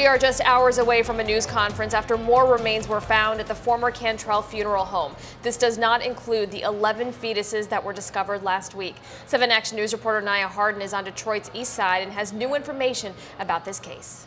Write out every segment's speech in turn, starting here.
We are just hours away from a news conference after more remains were found at the former Cantrell Funeral Home. This does not include the 11 fetuses that were discovered last week. 7 Action News reporter Nia Harden is on Detroit's east side and has new information about this case.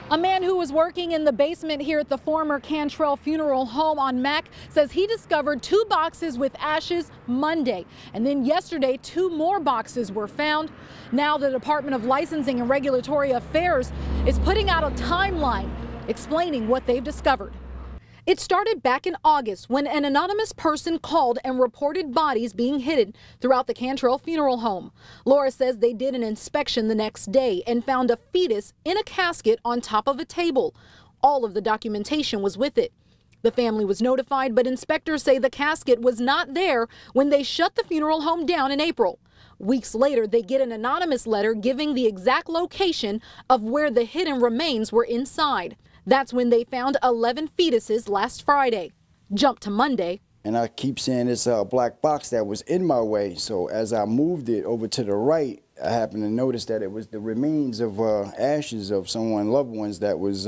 A man who was working in the basement here at the former Cantrell Funeral Home on Mack says he discovered 2 boxes with ashes Monday. And then yesterday, 2 more boxes were found. Now the Department of Licensing and Regulatory Affairs is putting out a timeline explaining what they've discovered. It started back in August when an anonymous person called and reported bodies being hidden throughout the Cantrell Funeral Home. Laura says they did an inspection the next day and found a fetus in a casket on top of a table. All of the documentation was with it. The family was notified, but inspectors say the casket was not there when they shut the funeral home down in April. Weeks later, they get an anonymous letter giving the exact location of where the hidden remains were inside. That's when they found 11 fetuses last Friday. Jump to Monday. And I keep seeing this black box that was in my way. So as I moved it over to the right, I happened to notice that it was the remains of ashes of someone, loved ones, that was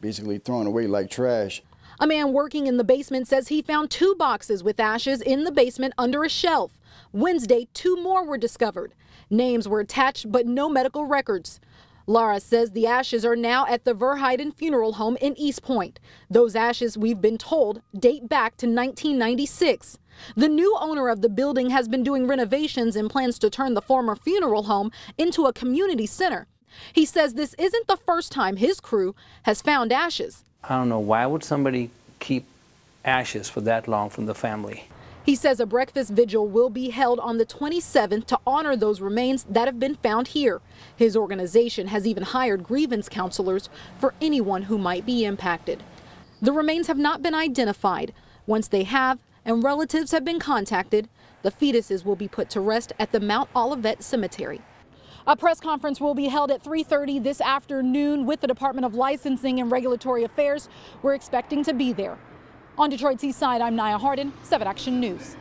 basically thrown away like trash. A man working in the basement says he found 2 boxes with ashes in the basement under a shelf. Wednesday, 2 more were discovered. Names were attached, but no medical records. Laura says the ashes are now at the Verheiden Funeral Home in East Point. Those ashes, we've been told, date back to 1996. The new owner of the building has been doing renovations and plans to turn the former funeral home into a community center. He says this isn't the first time his crew has found ashes. I don't know, why would somebody keep ashes for that long from the family? He says a breakfast vigil will be held on the 27th to honor those remains that have been found here. His organization has even hired grievance counselors for anyone who might be impacted. The remains have not been identified. Once they have and relatives have been contacted, the fetuses will be put to rest at the Mount Olivet Cemetery. A press conference will be held at 3:30 this afternoon with the Department of Licensing and Regulatory Affairs. We're expecting to be there. On Detroit's east side, I'm Nia Harden, 7 Action News.